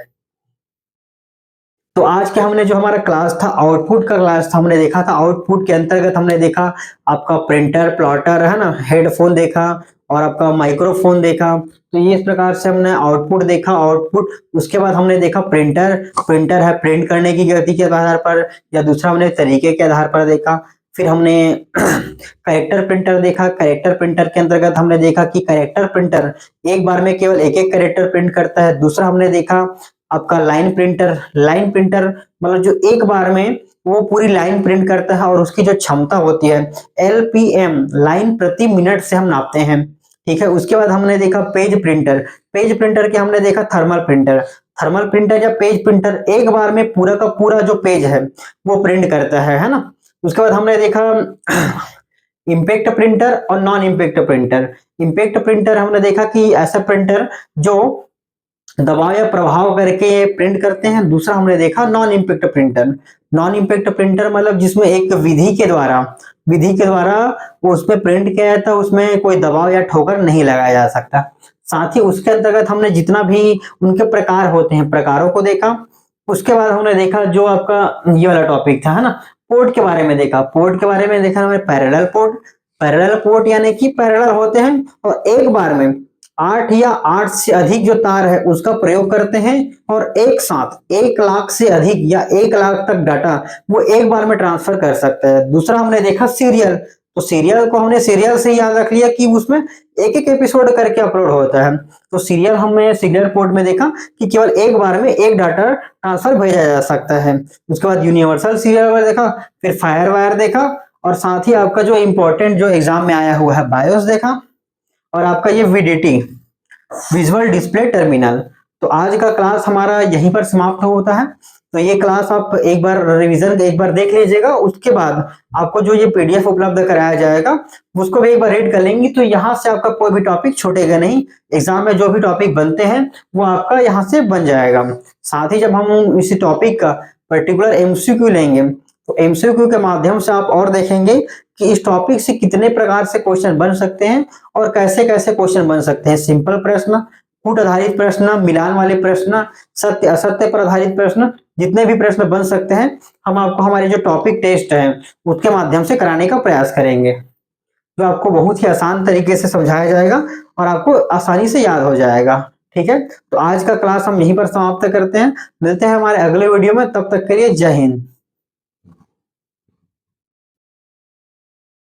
तो आज के हमने जो हमारा क्लास था आउटपुट का क्लास था, हमने देखा था आउटपुट के अंतर्गत हमने देखा आपका प्रिंटर, प्लॉटर है ना, हेडफोन देखा और आपका माइक्रोफोन देखा। तो ये इस प्रकार से हमने आउटपुट देखा। आउटपुट उसके बाद हमने देखा प्रिंटर है प्रिंट करने की गति के आधार पर या दूसरा हमने तरीके के आधार पर देखा। फिर हमने कैरेक्टर प्रिंटर देखा। कैरेक्टर प्रिंटर के अंतर्गत हमने देखा कि कैरेक्टर प्रिंटर एक बार में केवल एक कैरेक्टर प्रिंट करता है। दूसरा हमने देखा आपका लाइन प्रिंटर मतलब जो एक बार में वो पूरी लाइन प्रिंट करता है और उसकी जो क्षमता होती है LPM, लाइन प्रति मिनट से हम नापते हैं। ठीक है। उसके बाद हमने देखा पेज पेज प्रिंटर की हमने देखा थर्मल प्रिंटर। थर्मल प्रिंटर या पेज प्रिंटर एक बार में पूरा का पूरा जो पेज है वो प्रिंट करता है ना। उसके बाद हमने देखा इम्पैक्ट प्रिंटर और non impact printer. Impact printer हमने देखा कि ऐसा प्रिंटर जो दबाव या प्रभाव करके प्रिंट करते हैं। दूसरा हमने देखा non impact printer. Non impact printer मतलब जिसमें एक विधि के द्वारा वो उसमें प्रिंट किया जाता है, उसमें कोई दबाव या ठोकर नहीं लगाया जा सकता। साथ ही उसके अंतर्गत हमने जितना भी उनके प्रकार होते हैं प्रकारों को देखा। उसके बाद हमने देखा जो आपका ये वाला टॉपिक था है ना, पोर्ट के बारे में देखा। पोर्ट के बारे में देखा हमने पैरेलल पोर्ट। पैरेलल पोर्ट यानी कि पैरेलल होते हैं और एक बार में 8 या 8 से अधिक जो तार है उसका प्रयोग करते हैं और एक साथ 1 लाख से अधिक या 1 लाख तक डाटा वो एक बार में ट्रांसफर कर सकता है। दूसरा हमने देखा सीरियल। तो सीरियल को हमने सीरियल से याद रख लिया कि उसमें एक एक एपिसोड करके अपलोड होता है। तो सीरियल हमने सीरियल पोर्ट में देखा कि केवल एक बार में एक डाटा ट्रांसफर भेजा जा सकता है। उसके बाद यूनिवर्सल सीरियल वायर देखा, फिर फायर वायर देखा और साथ ही आपका जो इंपॉर्टेंट जो एग्जाम में आया हुआ है बायोस देखा और आपका ये वीडीटी विजुअल डिस्प्ले टर्मिनल। तो आज का क्लास हमारा यहीं पर समाप्त होता है। तो ये क्लास आप एक बार रिवीजन एक बार देख लीजिएगा, उसके बाद आपको जो ये पीडीएफ उपलब्ध कराया जाएगा उसको भी एक बार रीड कर लेंगे तो यहाँ से आपका कोई भी टॉपिक छूटेगा नहीं। एग्जाम में जो भी टॉपिक बनते हैं वो आपका यहाँ से बन जाएगा। साथ ही जब हम इसी टॉपिक का पर्टिकुलर एमसीक्यू लेंगे तो एमसीक्यू के माध्यम से आप और देखेंगे कि इस टॉपिक से कितने प्रकार से क्वेश्चन बन सकते हैं और कैसे कैसे क्वेश्चन बन सकते हैं। सिंपल प्रश्न, फुट आधारित प्रश्न, मिलान वाले प्रश्न, सत्य असत्य पर आधारित प्रश्न, जितने भी प्रश्न बन सकते हैं हम आपको हमारे जो टॉपिक टेस्ट है उसके माध्यम से कराने का प्रयास करेंगे, जो आपको बहुत ही आसान तरीके से समझाया जाएगा और आपको आसानी से याद हो जाएगा। ठीक है, तो आज का क्लास हम यहीं पर समाप्त करते हैं। मिलते हैं हमारे अगले वीडियो में, तब तक के लिए जय हिंद।